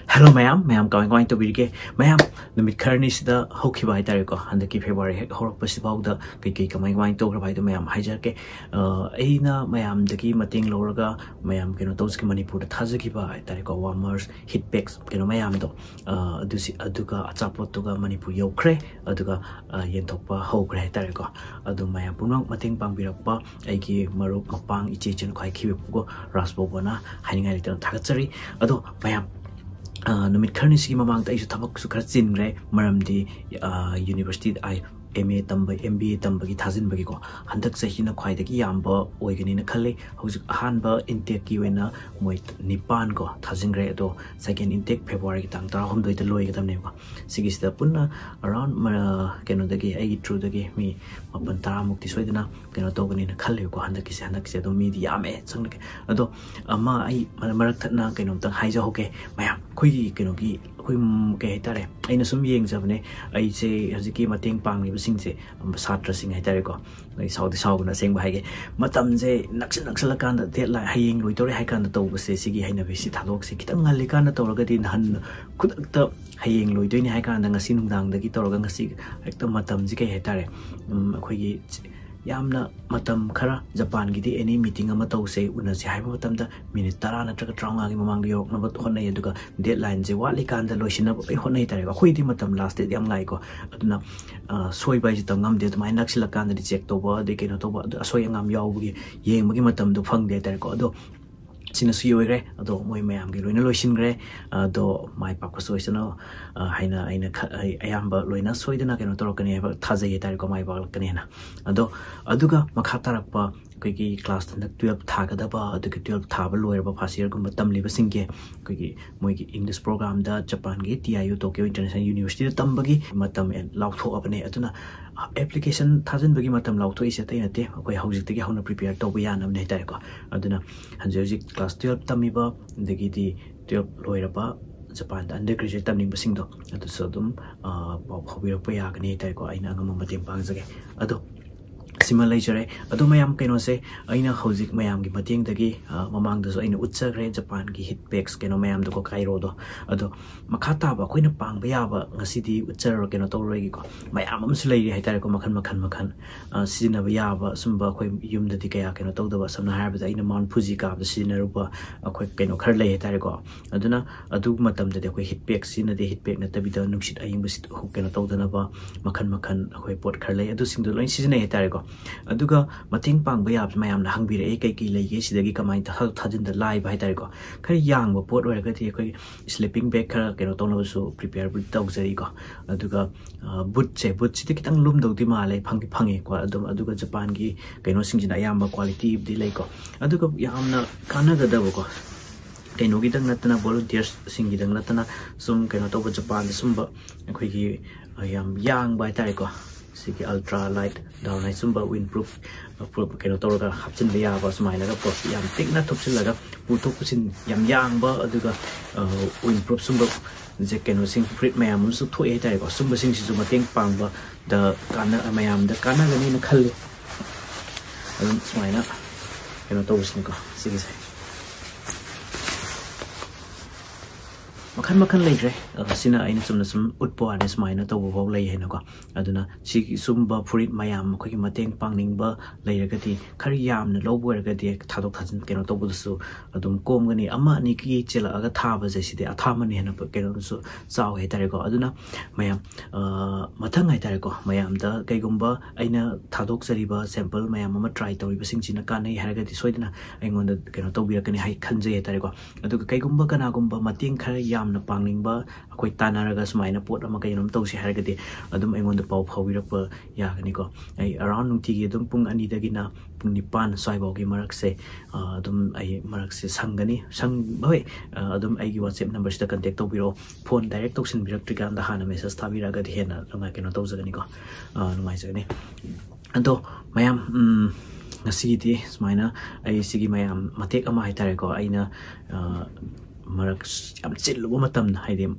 Hello, ma'am, going to be gay. Ma'am, the midcarnis the hokey by Tarico, and the February horror about the Kiki going to provide the ma'am hijake. Aina, ma'am, the key Mating Loraga, ma'am, Kenotoski Manipur, the Tazaki by Tarico Warmers, hit picks, Kenomayam do, Aduka, Atapotuga, Manipur, ywkhre, Aduga, Yentopa, Hokre, Tarico, Adu Maya Puno, Mating Pambirapa, Aki, Maruk, Mapang, Ichin, Kaikipugo, Rasbobana, hiding a little Tagatsari, Ado, ma'am. Numit currency mamang tayo tabak sukatin re maramdi university ay MA tambay MBA tambagi thazin bagi ko handak sa hina khwai dagi yamba oigani na khale hojik ahanba intake ki wena moi nipan ko thazin re do second intake February ki tang tara hom doi ta loi gadam ne ko sigis da punna around keno dagi ai through dagi mi mapan tara mukti soidana keno to gani na khale ko handak se do mi di yame sang ne ado ama ai marak thna keno tang haija hoke mayam khoi keno ki khoi ke tare aina sum yeng jabne ai se hajiki mateng pang ni singse satra sing hai tare ko ai sau na seng bai ge matam je naksal kan da te la hayeng loi tore hai kan da to se sigi hai na be si thalok se kitang ngali kan da to ga din han khud ta hayeng loi doi ni hai kan da ngasi nungdang da gi to ga ngasi ekta matam ji ke hai tare khoi gi yamna matam khara Japan gi di any meeting ama to se una se hai matam da minute tara na tra traunga gi mamang di yok na ba hon nei aduga deadline je wali kan da loisina ba hon nei tare ga khoi di matam last day am ngai ko aduna soi bai ji ta ngam de mai naksila kan da check to ba de ke no to ba asoi ngam yaw gi yeng gi matam du phang de tare ko ado sina suyoi ado moi mayam gi loina loisin gre ado mai pa ko soisana haina aina ayamba loina soidana keno torokani ba thajai tari ko mai ba kani na ado aduga makhatarak pa ki class 12 thagada ba adu 12 thaba loyer ba first year gum tamli ba singke ki moi ki English program da Japan gi TIU Tokyo International University da tambagi matam en lautho apne aduna application thazin bagi matam lautho ise tai nate koi haujik tagi hauna prepare to yan am nei tai ko aduna hanjik class 12 tami ba degi di 12 loyer ba Japan da undergraduate tamning ba singdo adu so dum hobiro pa ya gani tai ko aina ngam matem pang jage adu similar jare ado mayam keno se aina hojik mayam gi mateng dagi mamang da so aina utchagre Japan gi hit packs keno mayam do ko kairo do ado makhata ba koina pang ba ya ba ngasi di utchar keno to roi gi ko mayam am su lei hai tare ko makhan sina ba ya ba sumba koi yum da di kaya keno to da ba samna har ba aina Mount Fuji ka ba sina ru ba koi keno khar lei tare ko aduna adu matam da koi hit packs sina de hit pack na tabi da nuksit aying ba sit hu keno to da na ba makhan koi pot khar lei adu sing do loin sina hai tare ko aduga mating pang ba yab mayam na hangbire e kai ki lei ge sidagi kamai ta thajin da live hai tare ko khari yang ba pot ora ga ti koi sleeping bag khara keno to na su prepare bu tau jari ko aduga boot chi kitang lum do di ma lei phangi ko aduga Japan gi keno singjin ayam ba quality di lei ko aduga yamna kana ga da ko keno gi dang natana volunteers singi dang natana sum keno to Japan sum ba khoi gi ayam yang ba tare ko sigi ultra light down night sumba windproof keno torga hapchin ya ba smile ga pro yam tikna thupsin laga putok pusin yam yang ba aduga windproof sumba je keno sing frit mayam su thu e tai ko sumba sing si mateng pang ba da kana mayam da kana ga ni na khalle adum smile keno to usin ko sigi sai makan lei sina aina sum utpo ane smaina to bo lei hena ko aduna si sumba fruit mayam ko ki mateng pangning ba lei ra gati khari yam na lobo ra gati thadok thajin keno to bu su adum kom gani ama ni ki chela aga tha ba je si de atha mani hena keno su chaw he tare ko aduna mayam mathang ai tare ko mayam da kai gumba aina thadok jari ba sample mayam ama try to ri ba sing china ka nei ha gati soidina aingon da keno to bi ra kani hai khanje tare ko adu kai gumba kana gumba mating khari na pangning ba akoi tanaraga sumaina pot ama kainom to si hargati adum aingon da pau phawirak pa ya gani ko ai around nungti gi dum pung ani dagi na pung nipan saibo gi marak se adum ai marak se sangani sang boi adum ai gi WhatsApp number sta contact to biro phone direct to sin birak trikan da hana message thabira ga hena lunga keno to jagani ko numai jagani ando mayam ngasi di sumaina ai sigi mayam matek ama hai tare ko aina marak am chillu matam na haidem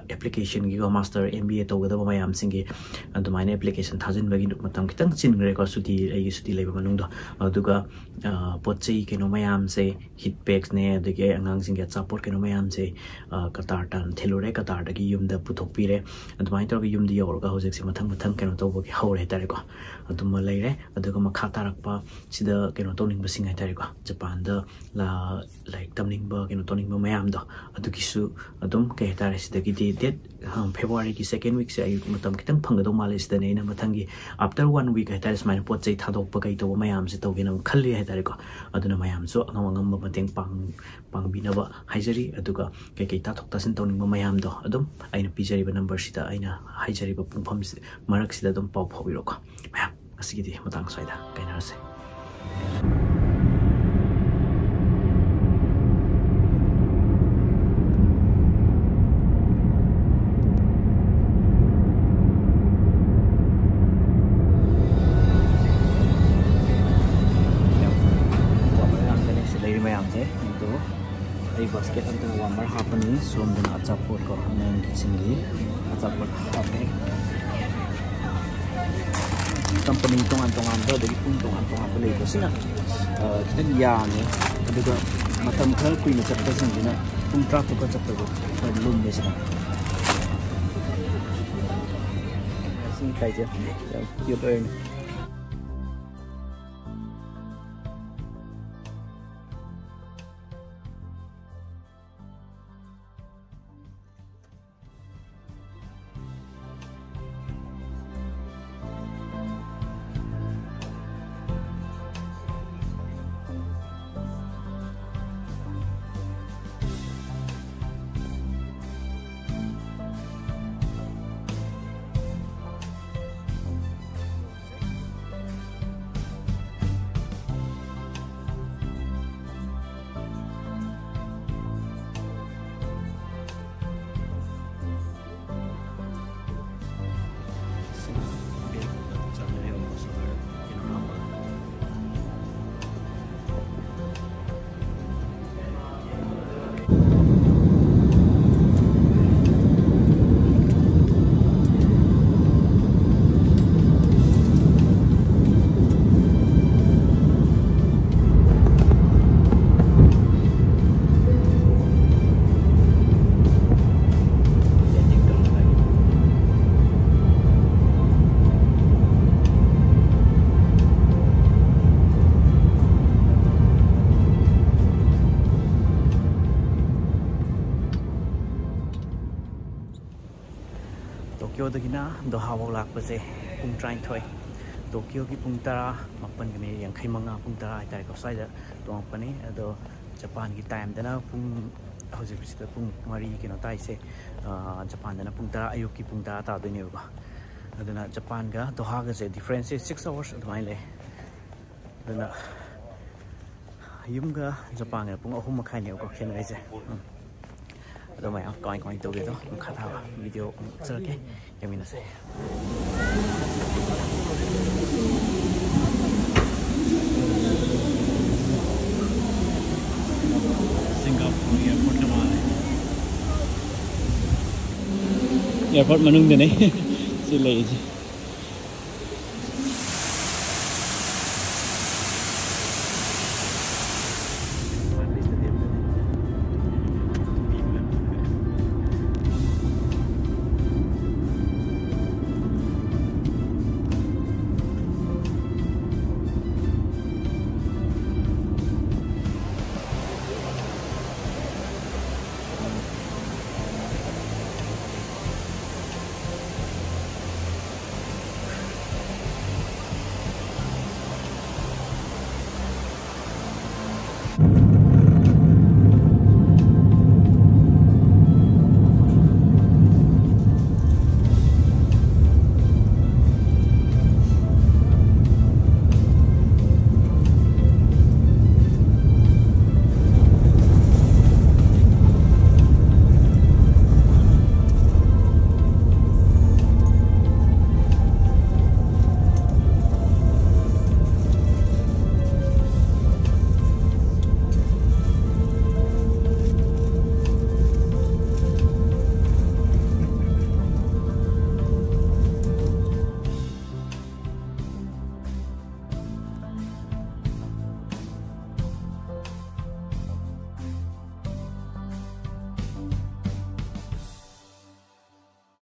application gi master MBA to gada mayam singi adumai application thajin bagi matam kitang chingre ko suti ai suti leba manung do aduga pochei keno mayam se hit packs ne adege angang singa support keno mayam se qatar tan thelure qatar dagi yumda puthok pire adumai to gi yumdi yorga hojek se mathang mathang keno to bogi hore tare ko aduma leire aduga makha tarakpa sida keno toning basing ai tare ko Japan da la like tamning ba keno toning ba mayam do adugi su adum ke tare sida gi date February ki second week se ay matam kitang phangado male sida ne na mathangi after 1 week ai tare smile pot chei thadok pa kai to mayam se to gena khalli ai tare ko aduna mayam so angam ba mateng pang binaba haijari aduga ke ke ta thok ta sin toning ba mayam do adum aina pijari ba number sida aina haijari ba pungpham marak sida dum pau phobiro ko mayam asigi di matang soida kaina se basket antara wamar hapani som dan acapur ko nang kitsingi acapur hape company tongan ba dari pun tongan apa lagi ko sina kita yang aduga matam khal kui na chapta singina pun traffic ko chapta ko lum ne sina sing kai je yo to Tokyo dagina Doha wau lakpa se pung train thoi Tokyo ki pung tara mapan kami yang khai manga pung tara ai tare ko sai da tong pani ado Japan ki time dana pung hojik bisita pung mari ki no tai se Japan dana pung tara ayuk ki pung tara ta do ne ba adana Japan ga Doha ga se difference 6 hours admai le adana yum ga Japan ga pung ahum makhai ne ko khen ai se Aduh, mày coi tôi biết đó, khá thao video chơi cái, cho mình là sẽ. Singapore airport ke mana? Airport mana ni? Sila aja.